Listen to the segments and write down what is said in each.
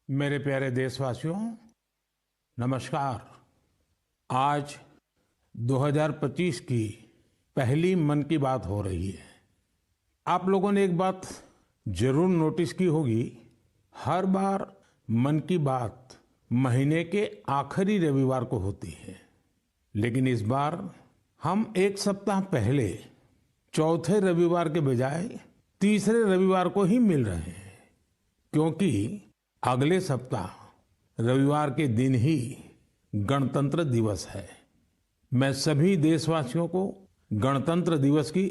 मेरे प्यारे देशवासियों, नमस्कार। आज 2025 की पहली मन की बात हो रही है। आप लोगों ने एक बात जरूर नोटिस की होगी, हर बार मन की बात महीने के आखिरी रविवार को होती है, लेकिन इस बार हम एक सप्ताह पहले चौथे रविवार के बजाय तीसरे रविवार को ही मिल रहे हैं, क्योंकि अगले सप्ताह रविवार के दिन ही गणतंत्र दिवस है। मैं सभी देशवासियों को गणतंत्र दिवस की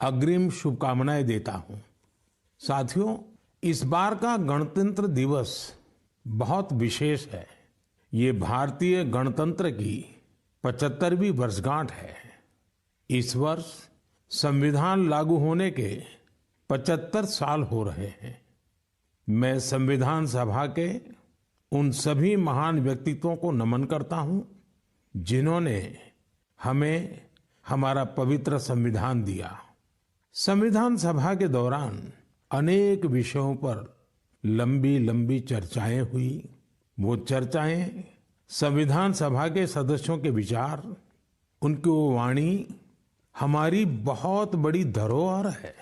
अग्रिम शुभकामनाएं देता हूं। साथियों, इस बार का गणतंत्र दिवस बहुत विशेष है। ये भारतीय गणतंत्र की 75वीं वर्षगांठ है। इस वर्ष संविधान लागू होने के 75 साल हो रहे हैं। मैं संविधान सभा के उन सभी महान व्यक्तित्वों को नमन करता हूं, जिन्होंने हमें हमारा पवित्र संविधान दिया। संविधान सभा के दौरान अनेक विषयों पर लंबी लंबी चर्चाएं हुई। वो चर्चाएं संविधान सभा के सदस्यों के विचार, उनकी वो वाणी हमारी बहुत बड़ी धरोहर है।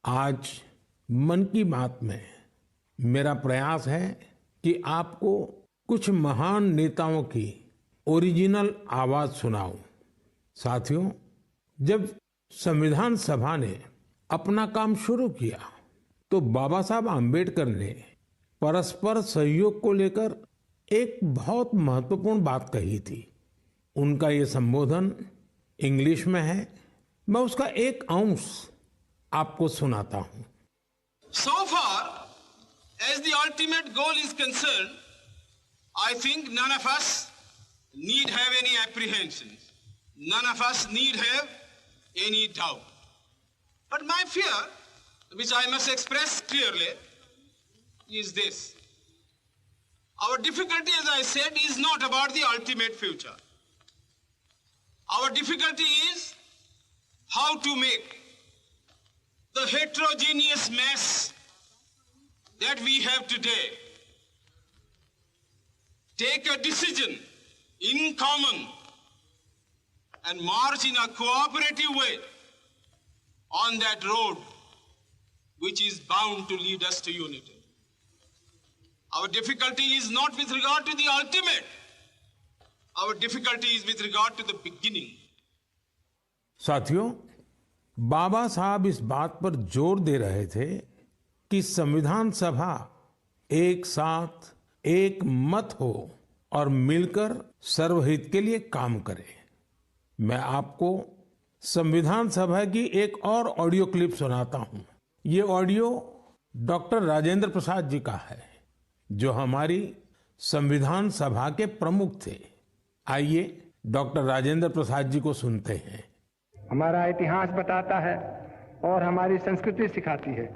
आज मन की बात में मेरा प्रयास है कि आपको कुछ महान नेताओं की ओरिजिनल आवाज सुनाऊं। साथियों, जब संविधान सभा ने अपना काम शुरू किया तो बाबा साहब आम्बेडकर ने परस्पर सहयोग को लेकर एक बहुत महत्वपूर्ण बात कही थी। उनका ये संबोधन इंग्लिश में है। मैं उसका एक अंश आपको सुनाता हूं। So far as the ultimate goal is concerned, I think none of us need have any apprehensions. None of us need have any doubt. But my fear, which I must express clearly, is this. Our difficulty, as I said, is not about the ultimate future. Our difficulty is how to make the heterogeneous mess that we have today take a decision in common and march in a cooperative way on that road which is bound to lead us to unity. Our difficulty is not with regard to the ultimate. Our difficulty is with regard to the beginning. साथियों, बाबा साहब इस बात पर जोर दे रहे थे कि संविधान सभा एक साथ एक मत हो और मिलकर सर्वहित के लिए काम करे। मैं आपको संविधान सभा की एक और ऑडियो क्लिप सुनाता हूं। ये ऑडियो डॉक्टर राजेंद्र प्रसाद जी का है, जो हमारी संविधान सभा के प्रमुख थे। आइए डॉक्टर राजेंद्र प्रसाद जी को सुनते हैं। हमारा इतिहास बताता है और हमारी संस्कृति सिखाती है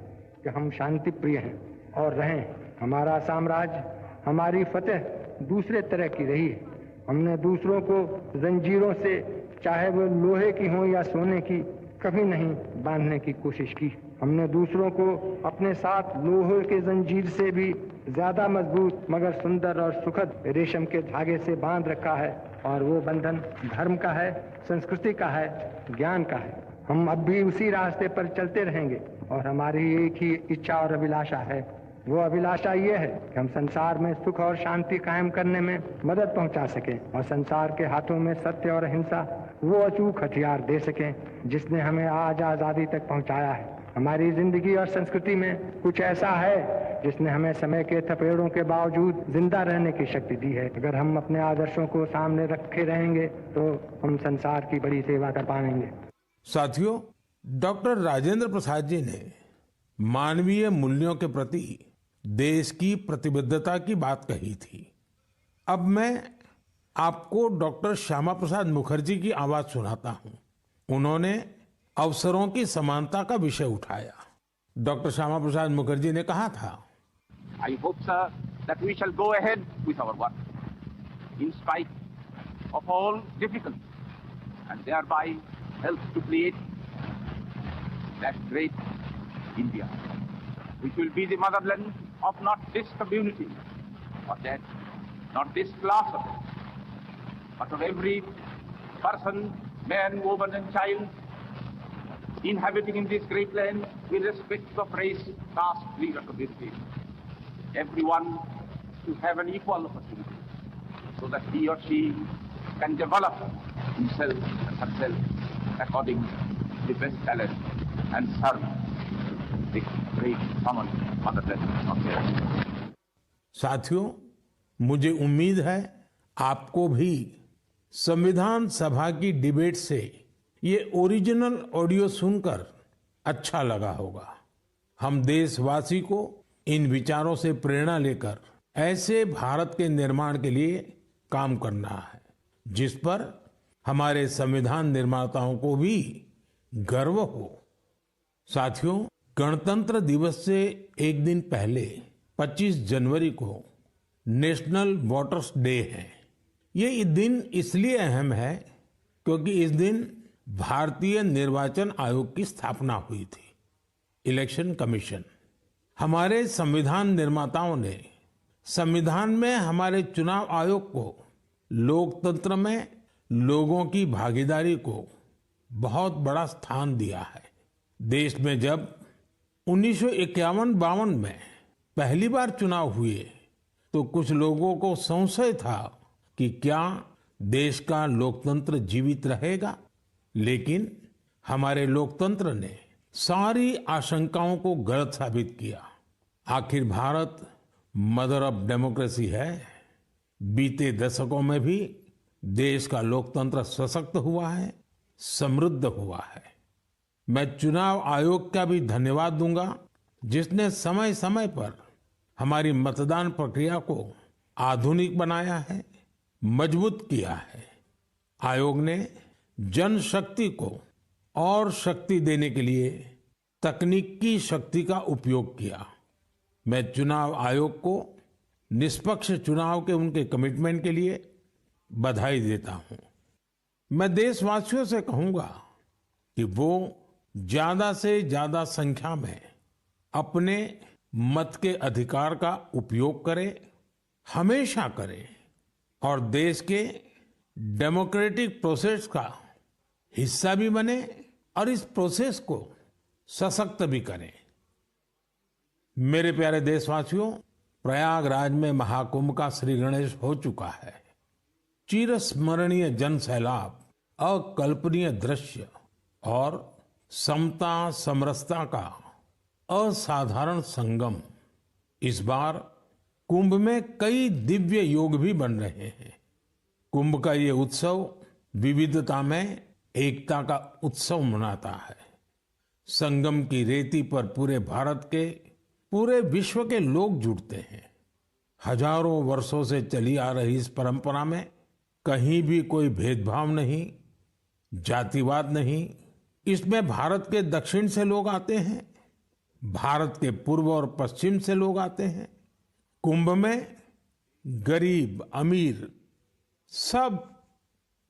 कि हम शांति प्रिय हैं और रहें। हमारा साम्राज्य, हमारी फतेह दूसरे तरह की रही है। हमने दूसरों को जंजीरों से, चाहे वो लोहे की हो या सोने की, कभी नहीं बांधने की कोशिश की। हमने दूसरों को अपने साथ लोहे के जंजीर से भी ज्यादा मजबूत मगर सुंदर और सुखद रेशम के धागे से बांध रखा है, और वो बंधन धर्म का है, संस्कृति का है, ज्ञान का है। हम अब भी उसी रास्ते पर चलते रहेंगे और हमारी एक ही इच्छा और अभिलाषा है। वो अभिलाषा ये है कि हम संसार में सुख और शांति कायम करने में मदद पहुंचा सकें और संसार के हाथों में सत्य और अहिंसा वो अचूक हथियार दे सकें जिसने हमें आज आजादी तक पहुंचाया है। हमारी जिंदगी और संस्कृति में कुछ ऐसा है जिसने हमें समय के थपेड़ों के बावजूद जिंदा रहने की शक्ति दी है। अगर हम अपने आदर्शों को सामने रखे रहेंगे तो हम संसार की बड़ी सेवा कर पाएंगे। साथियों, डॉक्टर राजेंद्र प्रसाद जी ने मानवीय मूल्यों के प्रति देश की प्रतिबद्धता की बात कही थी। अब मैं आपको डॉक्टर श्यामा प्रसाद मुखर्जी की आवाज सुनाता हूं। उन्होंने अवसरों की समानता का विषय उठाया। डॉक्टर श्यामा प्रसाद मुखर्जी ने कहा था, I hope, sir, that we shall go ahead with our work in spite of all difficulties and thereby help to create that great India, which will be the motherland of not this community, for that, not this class of it, but of every person, man, woman, and child inhabiting in this great land, irrespective of race, caste, creed, or community. Everyone to have an equal opportunity so that he or she can develop himself and herself according to the best talent and serve the great common motherland of theirs. साथियों, मुझे उम्मीद है आपको भी संविधान सभा की debate से ये ओरिजिनल ऑडियो सुनकर अच्छा लगा होगा। हम देशवासी को इन विचारों से प्रेरणा लेकर ऐसे भारत के निर्माण के लिए काम करना है जिस पर हमारे संविधान निर्माताओं को भी गर्व हो। साथियों, गणतंत्र दिवस से एक दिन पहले 25 जनवरी को नेशनल वोटर्स डे है। ये दिन इसलिए अहम है क्योंकि इस दिन भारतीय निर्वाचन आयोग की स्थापना हुई थी। Election commission. हमारे संविधान निर्माताओं ने संविधान में हमारे चुनाव आयोग को लोकतंत्र में लोगों की भागीदारी को बहुत बड़ा स्थान दिया है। देश में जब 1951-52 में पहली बार चुनाव हुए तो कुछ लोगों को संशय था कि क्या देश का लोकतंत्र जीवित रहेगा, लेकिन हमारे लोकतंत्र ने सारी आशंकाओं को गलत साबित किया। आखिर भारत मदर ऑफ डेमोक्रेसी है। बीते दशकों में भी देश का लोकतंत्र सशक्त हुआ है, समृद्ध हुआ है। मैं चुनाव आयोग का भी धन्यवाद दूंगा जिसने समय समय पर हमारी मतदान प्रक्रिया को आधुनिक बनाया है, मजबूत किया है। आयोग ने जनशक्ति को और शक्ति देने के लिए तकनीकी शक्ति का उपयोग किया। मैं चुनाव आयोग को निष्पक्ष चुनाव के उनके कमिटमेंट के लिए बधाई देता हूं। मैं देशवासियों से कहूंगा कि वो ज्यादा से ज्यादा संख्या में अपने मत के अधिकार का उपयोग करें, हमेशा करें और देश के डेमोक्रेटिक प्रोसेस का हिस्सा भी बने और इस प्रोसेस को सशक्त भी करें। मेरे प्यारे देशवासियों, प्रयागराज में महाकुंभ का श्री गणेश हो चुका है। चिरस्मरणीय जन सैलाब, अकल्पनीय दृश्य और समता समरसता का असाधारण संगम। इस बार कुंभ में कई दिव्य योग भी बन रहे हैं। कुंभ का ये उत्सव विविधता में एकता का उत्सव मनाता है। संगम की रेती पर पूरे भारत के, पूरे विश्व के लोग जुड़ते हैं। हजारों वर्षों से चली आ रही इस परंपरा में कहीं भी कोई भेदभाव नहीं, जातिवाद नहीं। इसमें भारत के दक्षिण से लोग आते हैं, भारत के पूर्व और पश्चिम से लोग आते हैं। कुंभ में गरीब अमीर सब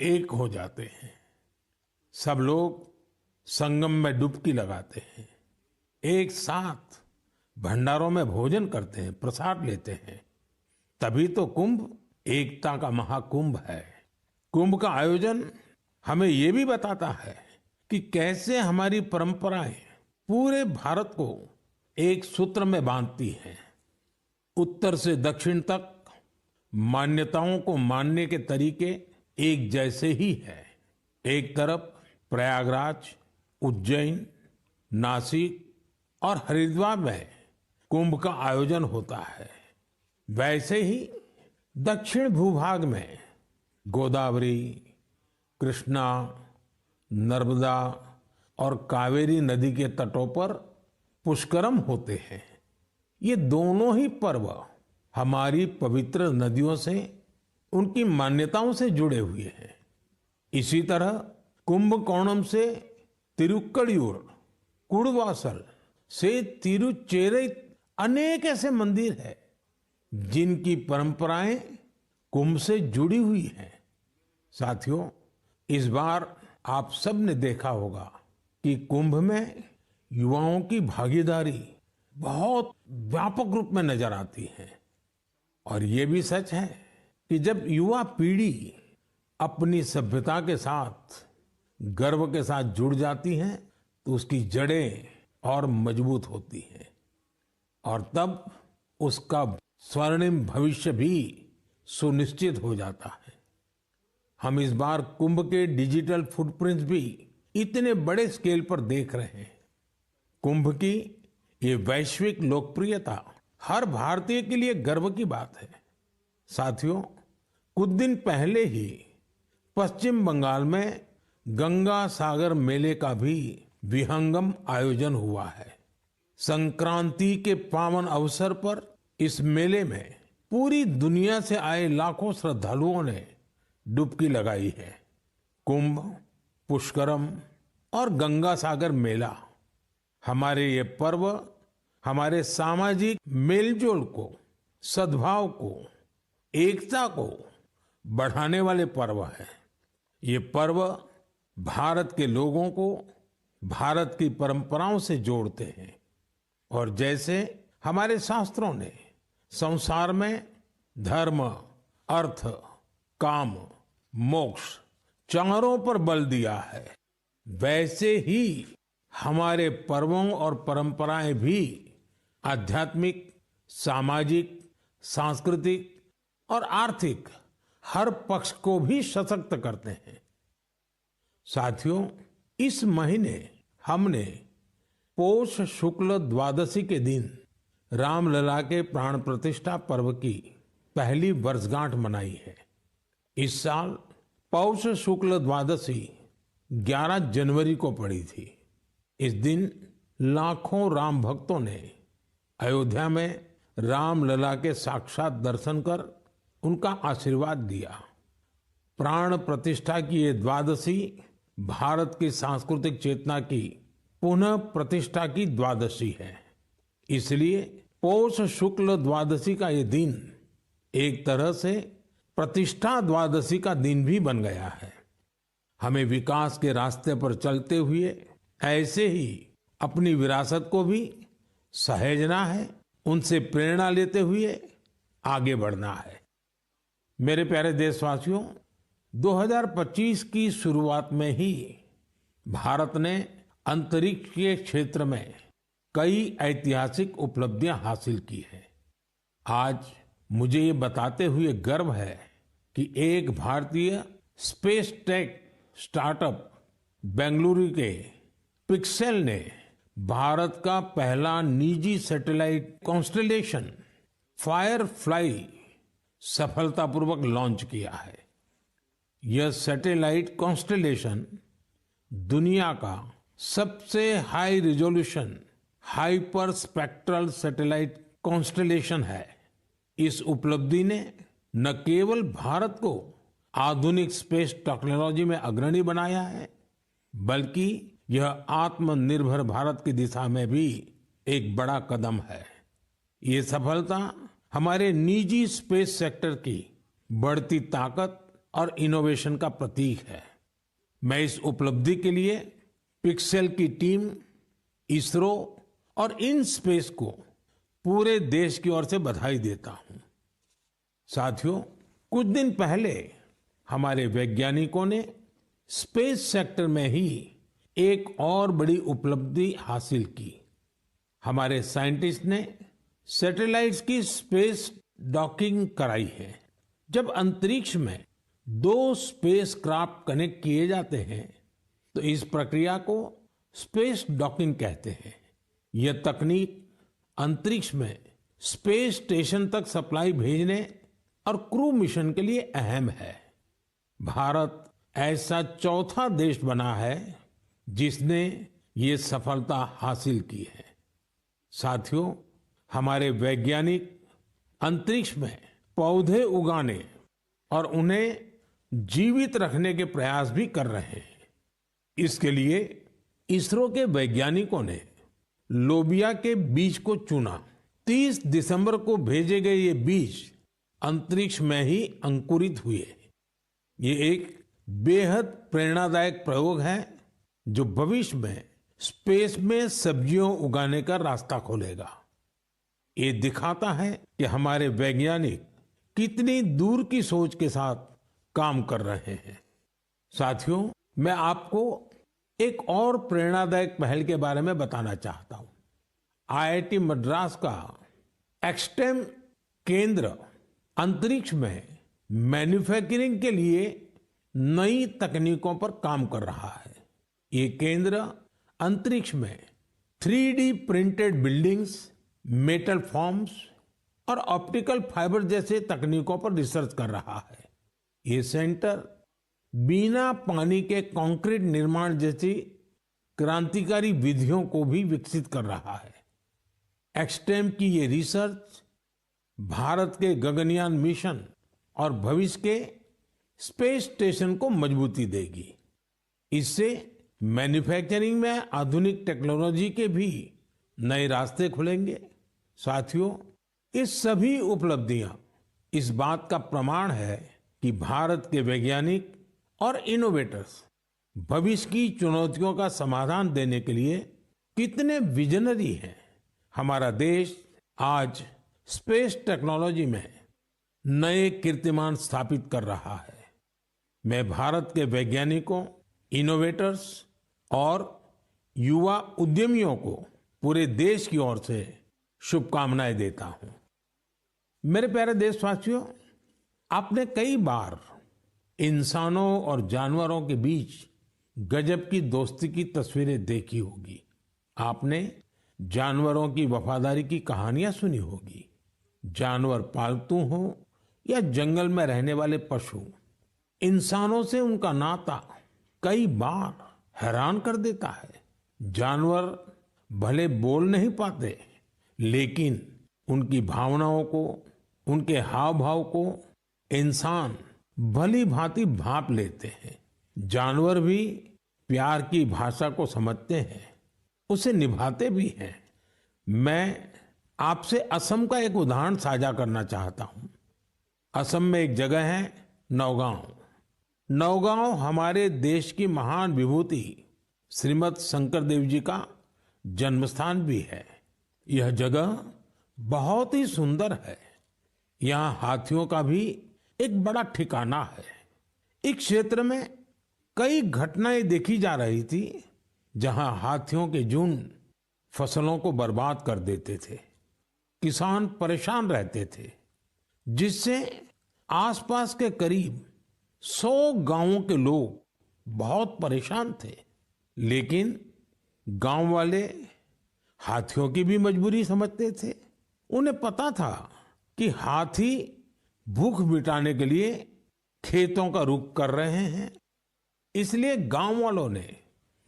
एक हो जाते हैं। सब लोग संगम में डुबकी लगाते हैं, एक साथ भंडारों में भोजन करते हैं, प्रसाद लेते हैं। तभी तो कुंभ एकता का महाकुंभ है। कुंभ का आयोजन हमें ये भी बताता है कि कैसे हमारी परंपराएं पूरे भारत को एक सूत्र में बांधती हैं। उत्तर से दक्षिण तक मान्यताओं को मानने के तरीके एक जैसे ही है। एक तरफ प्रयागराज, उज्जैन, नासिक और हरिद्वार में कुंभ का आयोजन होता है, वैसे ही दक्षिण भूभाग में गोदावरी, कृष्णा, नर्मदा और कावेरी नदी के तटों पर पुष्करम होते हैं। ये दोनों ही पर्व हमारी पवित्र नदियों से, उनकी मान्यताओं से जुड़े हुए हैं। इसी तरह कुंभकोणम से तिरुक्कड़ियूर, कुड़वासल से तिरुचेरै अनेक ऐसे मंदिर हैं जिनकी परंपराएं कुंभ से जुड़ी हुई हैं। साथियों, इस बार आप सब ने देखा होगा कि कुंभ में युवाओं की भागीदारी बहुत व्यापक रूप में नजर आती है। और ये भी सच है कि जब युवा पीढ़ी अपनी सभ्यता के साथ गर्व के साथ जुड़ जाती है तो उसकी जड़ें और मजबूत होती हैं और तब उसका स्वर्णिम भविष्य भी सुनिश्चित हो जाता है। हम इस बार कुंभ के डिजिटल फुटप्रिंट्स भी इतने बड़े स्केल पर देख रहे हैं। कुंभ की ये वैश्विक लोकप्रियता हर भारतीय के लिए गर्व की बात है। साथियों, कुछ दिन पहले ही पश्चिम बंगाल में गंगा सागर मेले का भी विहंगम आयोजन हुआ है। संक्रांति के पावन अवसर पर इस मेले में पूरी दुनिया से आए लाखों श्रद्धालुओं ने डुबकी लगाई है। कुंभ, पुष्करम और गंगा सागर मेला हमारे ये पर्व हमारे सामाजिक मेलजोल को, सद्भाव को, एकता को बढ़ाने वाले पर्व हैं। ये पर्व भारत के लोगों को भारत की परंपराओं से जोड़ते हैं और जैसे हमारे शास्त्रों ने संसार में धर्म, अर्थ, काम, मोक्ष चारों पर बल दिया है, वैसे ही हमारे पर्वों और परंपराएं भी आध्यात्मिक, सामाजिक, सांस्कृतिक और आर्थिक हर पक्ष को भी सशक्त करते हैं। साथियों, इस महीने हमने पौष शुक्ल द्वादशी के दिन रामलला के प्राण प्रतिष्ठा पर्व की पहली वर्षगांठ मनाई है। इस साल पौष शुक्ल द्वादशी 11 जनवरी को पड़ी थी। इस दिन लाखों राम भक्तों ने अयोध्या में रामलला के साक्षात दर्शन कर उनका आशीर्वाद लिया। प्राण प्रतिष्ठा की ये द्वादशी भारत की सांस्कृतिक चेतना की पुनः प्रतिष्ठा की द्वादशी है। इसलिए पौष शुक्ल द्वादशी का ये दिन एक तरह से प्रतिष्ठा द्वादशी का दिन भी बन गया है। हमें विकास के रास्ते पर चलते हुए ऐसे ही अपनी विरासत को भी सहेजना है, उनसे प्रेरणा लेते हुए आगे बढ़ना है। मेरे प्यारे देशवासियों, 2025 की शुरुआत में ही भारत ने अंतरिक्ष के क्षेत्र में कई ऐतिहासिक उपलब्धियां हासिल की हैं। आज मुझे ये बताते हुए गर्व है कि एक भारतीय स्पेस टेक स्टार्टअप बेंगलुरु के पिक्सेल ने भारत का पहला निजी सैटेलाइट कॉन्स्टेलेशन फायरफ्लाई सफलतापूर्वक लॉन्च किया है। यह सैटेलाइट कॉन्स्टेलेशन दुनिया का सबसे high resolution hyper spectral satellite constellation है। इस उपलब्धि ने न केवल भारत को आधुनिक स्पेस टेक्नोलॉजी में अग्रणी बनाया है, बल्कि यह आत्मनिर्भर भारत की दिशा में भी एक बड़ा कदम है। ये सफलता हमारे निजी स्पेस सेक्टर की बढ़ती ताकत और इनोवेशन का प्रतीक है। मैं इस उपलब्धि के लिए पिक्सेल की टीम, इसरो और इन स्पेस को पूरे देश की ओर से बधाई देता हूं। साथियों, कुछ दिन पहले हमारे वैज्ञानिकों ने स्पेस सेक्टर में ही एक और बड़ी उपलब्धि हासिल की। हमारे साइंटिस्ट ने सैटेलाइट्स की स्पेस डॉकिंग कराई है। जब अंतरिक्ष में 2 स्पेस क्राफ्ट कनेक्ट किए जाते हैं तो इस प्रक्रिया को स्पेस डॉकिंग कहते हैं। यह तकनीक अंतरिक्ष में स्पेस स्टेशन तक सप्लाई भेजने और क्रू मिशन के लिए अहम है। भारत ऐसा चौथा देश बना है जिसने ये सफलता हासिल की है। साथियों, हमारे वैज्ञानिक अंतरिक्ष में पौधे उगाने और उन्हें जीवित रखने के प्रयास भी कर रहे हैं। इसके लिए इसरो के वैज्ञानिकों ने लोबिया के बीज को चुना। 30 दिसंबर को भेजे गए ये बीज अंतरिक्ष में ही अंकुरित हुए। ये एक बेहद प्रेरणादायक प्रयोग है जो भविष्य में स्पेस में सब्जियों उगाने का रास्ता खोलेगा। ये दिखाता है कि हमारे वैज्ञानिक कितनी दूर की सोच के साथ काम कर रहे हैं। साथियों, मैं आपको एक और प्रेरणादायक पहल के बारे में बताना चाहता हूं। आईआईटी मद्रास का एक्सटेम केंद्र अंतरिक्ष में मैन्युफैक्चरिंग के लिए नई तकनीकों पर काम कर रहा है। ये केंद्र अंतरिक्ष में 3D printed buildings, metal forms और ऑप्टिकल फाइबर जैसे तकनीकों पर रिसर्च कर रहा है। ये सेंटर बिना पानी के कंक्रीट निर्माण जैसी क्रांतिकारी विधियों को भी विकसित कर रहा है। एक्सटेम की ये रिसर्च भारत के गगनयान मिशन और भविष्य के स्पेस स्टेशन को मजबूती देगी। इससे मैन्युफैक्चरिंग में आधुनिक टेक्नोलॉजी के भी नए रास्ते खुलेंगे। साथियों, ये सभी उपलब्धियां इस बात का प्रमाण है कि भारत के वैज्ञानिक और इनोवेटर्स भविष्य की चुनौतियों का समाधान देने के लिए कितने विजनरी हैं। हमारा देश आज स्पेस टेक्नोलॉजी में नए कीर्तिमान स्थापित कर रहा है। मैं भारत के वैज्ञानिकों, इनोवेटर्स और युवा उद्यमियों को पूरे देश की ओर से शुभकामनाएं देता हूं। मेरे प्यारे देशवासियों, आपने कई बार इंसानों और जानवरों के बीच गजब की दोस्ती की तस्वीरें देखी होगी। आपने जानवरों की वफादारी की कहानियां सुनी होगी। जानवर पालतू हो या जंगल में रहने वाले पशु, इंसानों से उनका नाता कई बार हैरान कर देता है। जानवर भले बोल नहीं पाते, लेकिन उनकी भावनाओं को, उनके हाव भाव को इंसान भली भांति भांप लेते हैं। जानवर भी प्यार की भाषा को समझते हैं, उसे निभाते भी हैं। मैं आपसे असम का एक उदाहरण साझा करना चाहता हूं। असम में एक जगह है नौगांव। नौगांव हमारे देश की महान विभूति श्रीमद शंकर देव जी का जन्म स्थान भी है। यह जगह बहुत ही सुंदर है। यहाँ हाथियों का भी एक बड़ा ठिकाना है। इस क्षेत्र में कई घटनाएं देखी जा रही थी जहां हाथियों के झुंड फसलों को बर्बाद कर देते थे। किसान परेशान रहते थे, जिससे आसपास के करीब 100 गांवों के लोग बहुत परेशान थे। लेकिन गांव वाले हाथियों की भी मजबूरी समझते थे। उन्हें पता था कि हाथी भूख मिटाने के लिए खेतों का रुख कर रहे हैं, इसलिए गांव वालों ने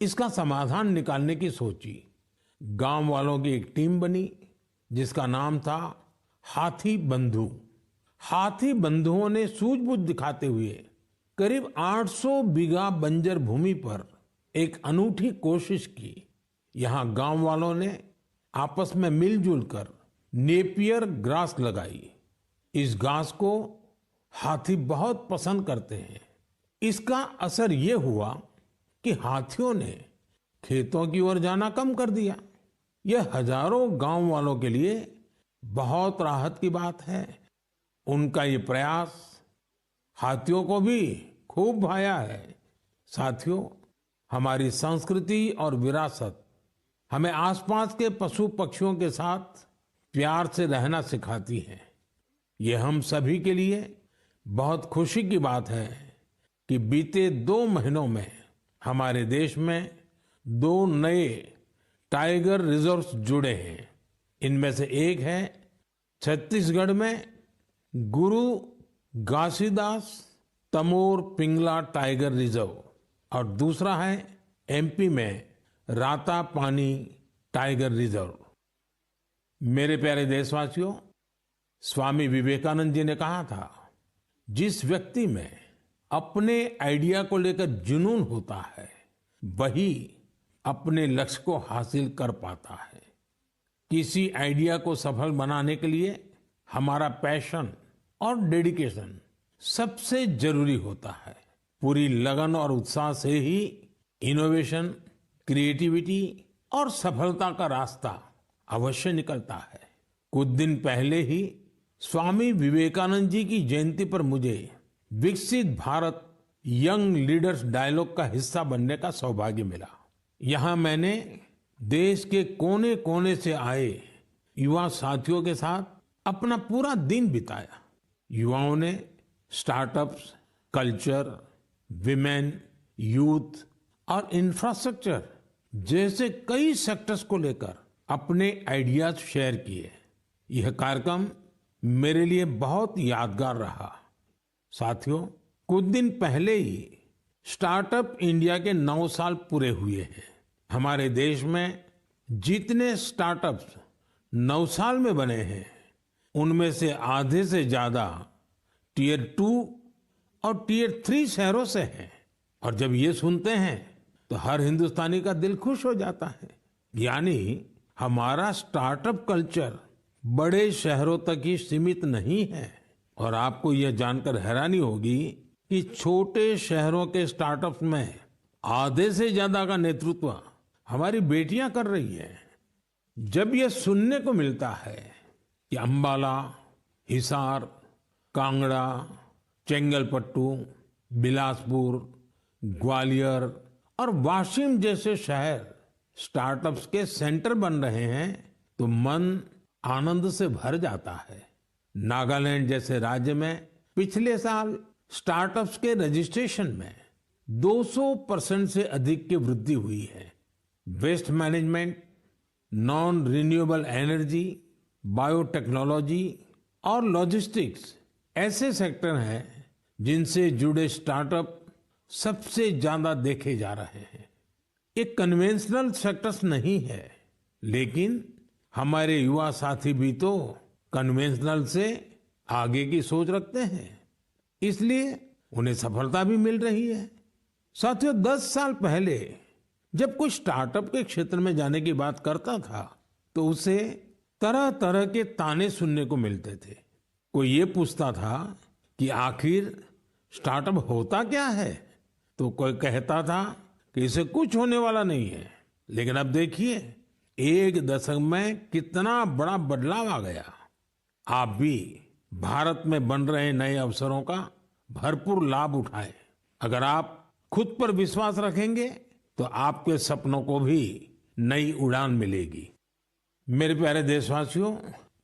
इसका समाधान निकालने की सोची। गांव वालों की एक टीम बनी जिसका नाम था हाथी बंधु। हाथी बंधुओं ने सूझबूझ दिखाते हुए करीब 800 बीघा बंजर भूमि पर एक अनूठी कोशिश की। यहाँ गांव वालों ने आपस में मिलजुल कर नेपियर ग्रास लगाई। इस घास को हाथी बहुत पसंद करते हैं। इसका असर ये हुआ कि हाथियों ने खेतों की ओर जाना कम कर दिया। यह हजारों गांव वालों के लिए बहुत राहत की बात है। उनका ये प्रयास हाथियों को भी खूब भाया है। साथियों, हमारी संस्कृति और विरासत हमें आसपास के पशु पक्षियों के साथ प्यार से रहना सिखाती है। ये हम सभी के लिए बहुत खुशी की बात है कि बीते 2 महीनों में हमारे देश में 2 नए टाइगर रिजर्व्स जुड़े हैं। इनमें से एक है छत्तीसगढ़ में गुरु घासीदास तमोर पिंगला टाइगर रिजर्व और दूसरा है एमपी में रातापानी टाइगर रिजर्व। मेरे प्यारे देशवासियों, स्वामी विवेकानंद जी ने कहा था, जिस व्यक्ति में अपने आइडिया को लेकर जुनून होता है वही अपने लक्ष्य को हासिल कर पाता है। किसी आइडिया को सफल बनाने के लिए हमारा पैशन और डेडिकेशन सबसे जरूरी होता है। पूरी लगन और उत्साह से ही इनोवेशन, क्रिएटिविटी और सफलता का रास्ता अवश्य निकलता है। कुछ दिन पहले ही स्वामी विवेकानंद जी की जयंती पर मुझे विकसित भारत यंग लीडर्स डायलॉग का हिस्सा बनने का सौभाग्य मिला। यहाँ मैंने देश के कोने कोने से आए युवा साथियों के साथ अपना पूरा दिन बिताया। युवाओं ने स्टार्टअप्स, कल्चर, विमेन, यूथ और इंफ्रास्ट्रक्चर जैसे कई सेक्टर्स को लेकर अपने आइडियाज शेयर किए। यह कार्यक्रम मेरे लिए बहुत यादगार रहा। साथियों, कुछ दिन पहले ही स्टार्टअप इंडिया के 9 साल पूरे हुए हैं। हमारे देश में जितने स्टार्टअप्स 9 साल में बने हैं, उनमें से आधे से ज्यादा टियर 2 और टियर 3 शहरों से हैं। और जब ये सुनते हैं तो हर हिंदुस्तानी का दिल खुश हो जाता है। यानी हमारा स्टार्टअप कल्चर बड़े शहरों तक ही सीमित नहीं है। और आपको यह जानकर हैरानी होगी कि छोटे शहरों के स्टार्टअप्स में आधे से ज्यादा का नेतृत्व हमारी बेटियां कर रही हैं। जब यह सुनने को मिलता है कि अंबाला, हिसार, कांगड़ा, चेंगलपट्टू, बिलासपुर, ग्वालियर और वाशिम जैसे शहर स्टार्टअप्स के सेंटर बन रहे हैं तो मन आनंद से भर जाता है। नागालैंड जैसे राज्य में पिछले साल स्टार्टअप्स के रजिस्ट्रेशन में 200% से अधिक की वृद्धि हुई है। Waste management, non renewable energy, biotechnology और लॉजिस्टिक्स ऐसे सेक्टर हैं जिनसे जुड़े स्टार्टअप सबसे ज्यादा देखे जा रहे हैं। ये कन्वेंशनल सेक्टर्स नहीं है, लेकिन हमारे युवा साथी भी तो कन्वेंशनल से आगे की सोच रखते हैं, इसलिए उन्हें सफलता भी मिल रही है। साथियों, 10 साल पहले जब कोई स्टार्टअप के क्षेत्र में जाने की बात करता था तो उसे तरह तरह के ताने सुनने को मिलते थे। कोई ये पूछता था कि आखिर स्टार्टअप होता क्या है, तो कोई कहता था कि इसे कुछ होने वाला नहीं है। लेकिन अब देखिए, 1 दशक में कितना बड़ा बदलाव आ गया। आप भी भारत में बन रहे नए अवसरों का भरपूर लाभ उठाएं। अगर आप खुद पर विश्वास रखेंगे तो आपके सपनों को भी नई उड़ान मिलेगी। मेरे प्यारे देशवासियों,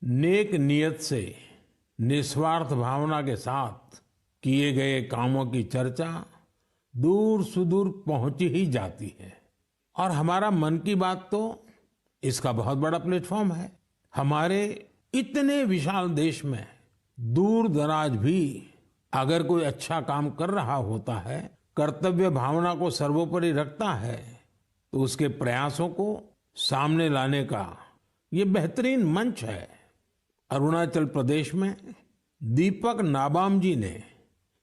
नेक नियत से निस्वार्थ भावना के साथ किए गए कामों की चर्चा दूर सुदूर पहुंच ही जाती है। और हमारा मन की बात तो इसका बहुत बड़ा प्लेटफॉर्म है। हमारे इतने विशाल देश में दूर दराज भी अगर कोई अच्छा काम कर रहा होता है, कर्तव्य भावना को सर्वोपरि रखता है, तो उसके प्रयासों को सामने लाने का ये बेहतरीन मंच है। अरुणाचल प्रदेश में दीपक नाबाम जी ने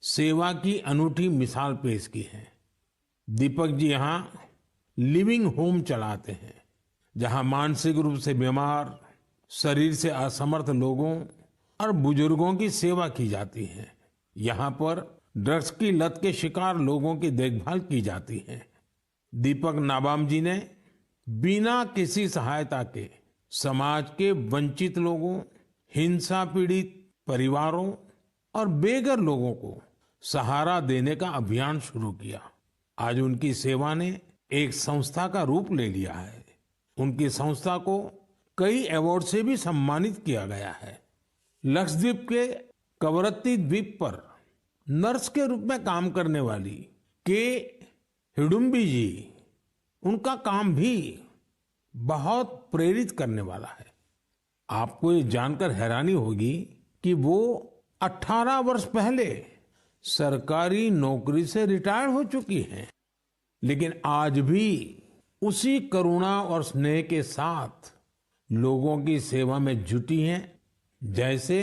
सेवा की अनूठी मिसाल पेश की है। दीपक जी यहाँ लिविंग होम चलाते हैं, जहाँ मानसिक रूप से बीमार, शरीर से असमर्थ लोगों और बुजुर्गों की सेवा की जाती है। यहाँ पर ड्रग्स की लत के शिकार लोगों की देखभाल की जाती है। दीपक नाबाम जी ने बिना किसी सहायता के समाज के वंचित लोगों, हिंसा पीड़ित परिवारों और बेघर लोगों को सहारा देने का अभियान शुरू किया। आज उनकी सेवा ने एक संस्था का रूप ले लिया है। उनकी संस्था को कई अवार्ड से भी सम्मानित किया गया है। लक्षद्वीप के कवरत्ती द्वीप पर नर्स के रूप में काम करने वाली के हिडुम्बी जी, उनका काम भी बहुत प्रेरित करने वाला है। आपको ये जानकर हैरानी होगी कि वो 18 वर्ष पहले सरकारी नौकरी से रिटायर हो चुकी हैं, लेकिन आज भी उसी करुणा और स्नेह के साथ लोगों की सेवा में जुटी हैं जैसे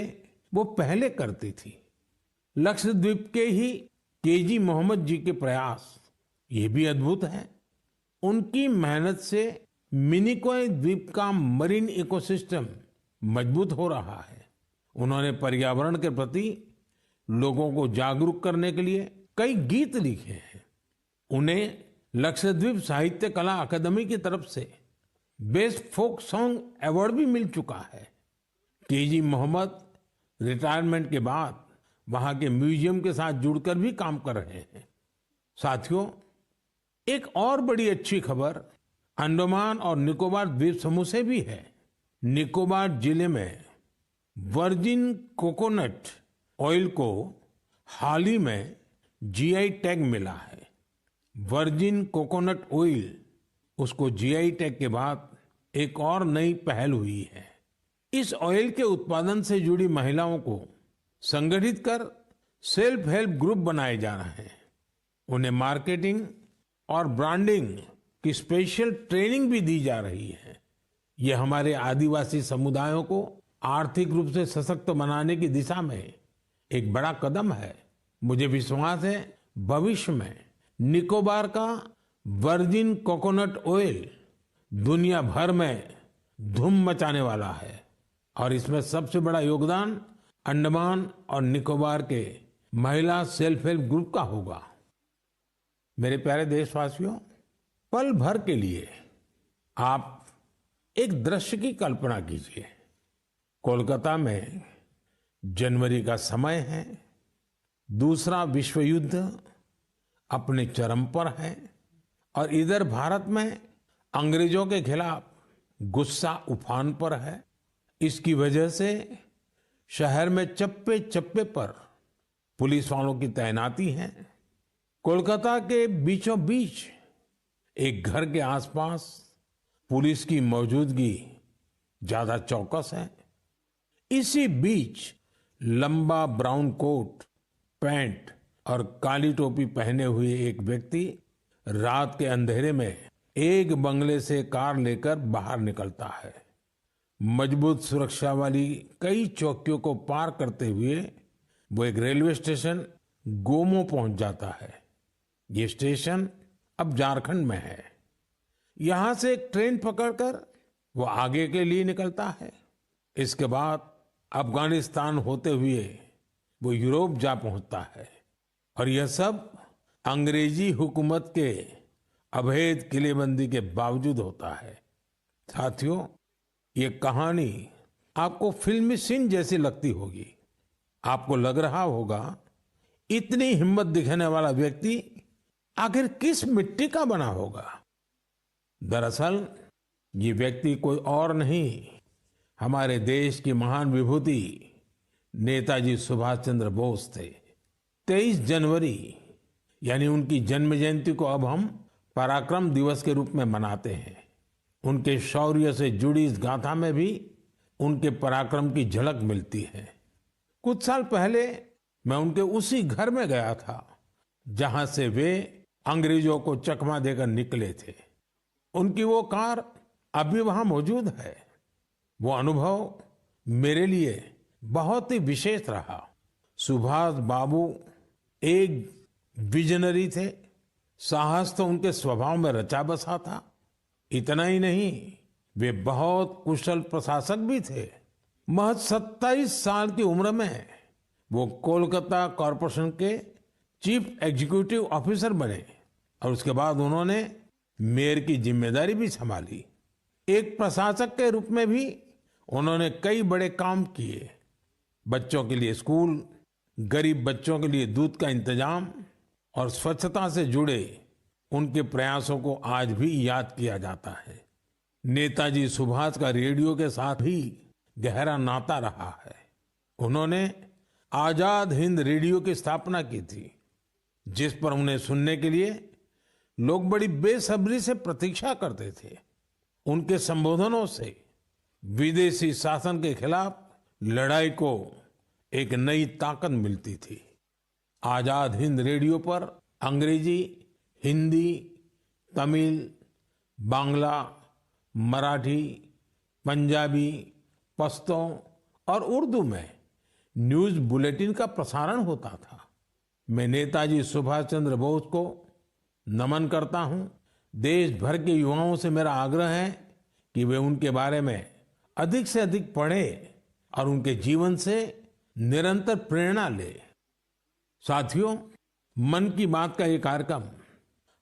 वो पहले करती थी। लक्षद्वीप के ही केजी मोहम्मद जी के प्रयास ये भी अद्भुत है। उनकी मेहनत से मिनिकॉय द्वीप का मरीन इकोसिस्टम मजबूत हो रहा है। उन्होंने पर्यावरण के प्रति लोगों को जागरूक करने के लिए कई गीत लिखे हैं। उन्हें लक्षद्वीप साहित्य कला अकादमी की तरफ से बेस्ट फोक सॉन्ग अवार्ड भी मिल चुका है। केजी मोहम्मद रिटायरमेंट के बाद वहां के म्यूजियम के साथ जुड़कर भी काम कर रहे हैं। साथियों, एक और बड़ी अच्छी खबर अंडमान और निकोबार द्वीप समूह से भी है। निकोबार जिले में वर्जिन कोकोनट ऑयल को हाल ही में जीआई टैग मिला है। वर्जिन कोकोनट ऑयल, उसको जीआई टैग के बाद एक और नई पहल हुई है। इस ऑयल के उत्पादन से जुड़ी महिलाओं को संगठित कर सेल्फ हेल्प ग्रुप बनाए जा रहे हैं। उन्हें मार्केटिंग और ब्रांडिंग की स्पेशल ट्रेनिंग भी दी जा रही है। ये हमारे आदिवासी समुदायों को आर्थिक रूप से सशक्त बनाने की दिशा में एक बड़ा कदम है। मुझे विश्वास है भविष्य में निकोबार का वर्जिन कोकोनट ऑयल दुनिया भर में धूम मचाने वाला है और इसमें सबसे बड़ा योगदान अंडमान और निकोबार के महिला सेल्फ हेल्प ग्रुप का होगा। मेरे प्यारे देशवासियों, पल भर के लिए आप एक दृश्य की कल्पना कीजिए। कोलकाता में जनवरी का समय है, दूसरा विश्व युद्ध अपने चरम पर है और इधर भारत में अंग्रेजों के खिलाफ गुस्सा उफान पर है। इसकी वजह से शहर में चप्पे चप्पे पर पुलिस वालों की तैनाती है। कोलकाता के बीचों बीच एक घर के आसपास पुलिस की मौजूदगी ज्यादा चौकस है। इसी बीच लंबा ब्राउन कोट, पैंट और काली टोपी पहने हुए एक व्यक्ति रात के अंधेरे में एक बंगले से कार लेकर बाहर निकलता है। मजबूत सुरक्षा वाली कई चौकियों को पार करते हुए वो एक रेलवे स्टेशन गोमो पहुंच जाता है। ये स्टेशन अब झारखंड में है। यहां से एक ट्रेन पकड़कर वो आगे के लिए निकलता है। इसके बाद अफगानिस्तान होते हुए वो यूरोप जा पहुंचता है और यह सब अंग्रेजी हुकूमत के अवैध किलेबंदी के बावजूद होता है। साथियों, ये कहानी आपको फिल्मी सीन जैसी लगती होगी। आपको लग रहा होगा इतनी हिम्मत दिखाने वाला व्यक्ति आखिर किस मिट्टी का बना होगा। दरअसल ये व्यक्ति कोई और नहीं, हमारे देश की महान विभूति नेताजी सुभाष चंद्र बोस थे। 23 जनवरी यानी उनकी जन्म जयंती को अब हम पराक्रम दिवस के रूप में मनाते हैं। उनके शौर्य से जुड़ी इस गाथा में भी उनके पराक्रम की झलक मिलती है। कुछ साल पहले मैं उनके उसी घर में गया था जहां से वे अंग्रेजों को चकमा देकर निकले थे। उनकी वो कार अभी वहां मौजूद है। वो अनुभव मेरे लिए बहुत ही विशेष रहा। सुभाष बाबू एक विजनरी थे। साहस तो उनके स्वभाव में रचा बसा था। इतना ही नहीं, वे बहुत कुशल प्रशासक भी थे। महज 27 साल की उम्र में वो कोलकाता कॉरपोरेशन के चीफ एग्जीक्यूटिव ऑफिसर बने और उसके बाद उन्होंने मेयर की जिम्मेदारी भी संभाली। एक प्रशासक के रूप में भी उन्होंने कई बड़े काम किए। बच्चों के लिए स्कूल, गरीब बच्चों के लिए दूध का इंतजाम और स्वच्छता से जुड़े उनके प्रयासों को आज भी याद किया जाता है। नेताजी सुभाष का रेडियो के साथ भी गहरा नाता रहा है। उन्होंने आजाद हिंद रेडियो की स्थापना की थी, जिस पर उन्हें सुनने के लिए लोग बड़ी बेसब्री से प्रतीक्षा करते थे। उनके संबोधनों से विदेशी शासन के खिलाफ लड़ाई को एक नई ताकत मिलती थी। आजाद हिंद रेडियो पर अंग्रेजी, हिंदी, तमिल, बांग्ला, मराठी, पंजाबी, पश्तो और उर्दू में न्यूज बुलेटिन का प्रसारण होता था। मैं नेताजी सुभाष चंद्र बोस को नमन करता हूं। देश भर के युवाओं से मेरा आग्रह है कि वे उनके बारे में अधिक से अधिक पढ़ें और उनके जीवन से निरंतर प्रेरणा ले। साथियों, मन की बात का ये कार्यक्रम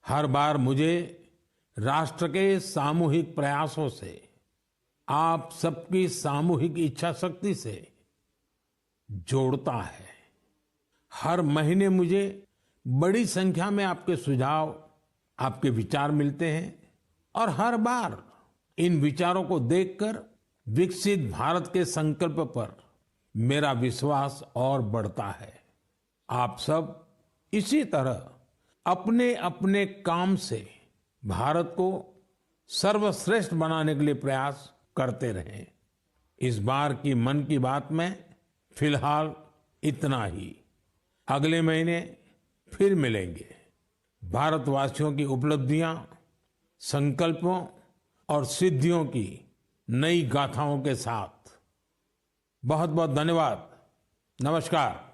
हर बार मुझे राष्ट्र के सामूहिक प्रयासों से, आप सबकी सामूहिक इच्छा शक्ति से जोड़ता है। हर महीने मुझे बड़ी संख्या में आपके सुझाव, आपके विचार मिलते हैं और हर बार इन विचारों को देखकर विकसित भारत के संकल्प पर मेरा विश्वास और बढ़ता है। आप सब इसी तरह अपने अपने काम से भारत को सर्वश्रेष्ठ बनाने के लिए प्रयास करते रहें। इस बार की मन की बात में फिलहाल इतना ही। अगले महीने फिर मिलेंगे। भारतवासियों की उपलब्धियां, संकल्पों और सिद्धियों की नई गाथाओं के साथ। बहुत बहुत धन्यवाद। नमस्कार।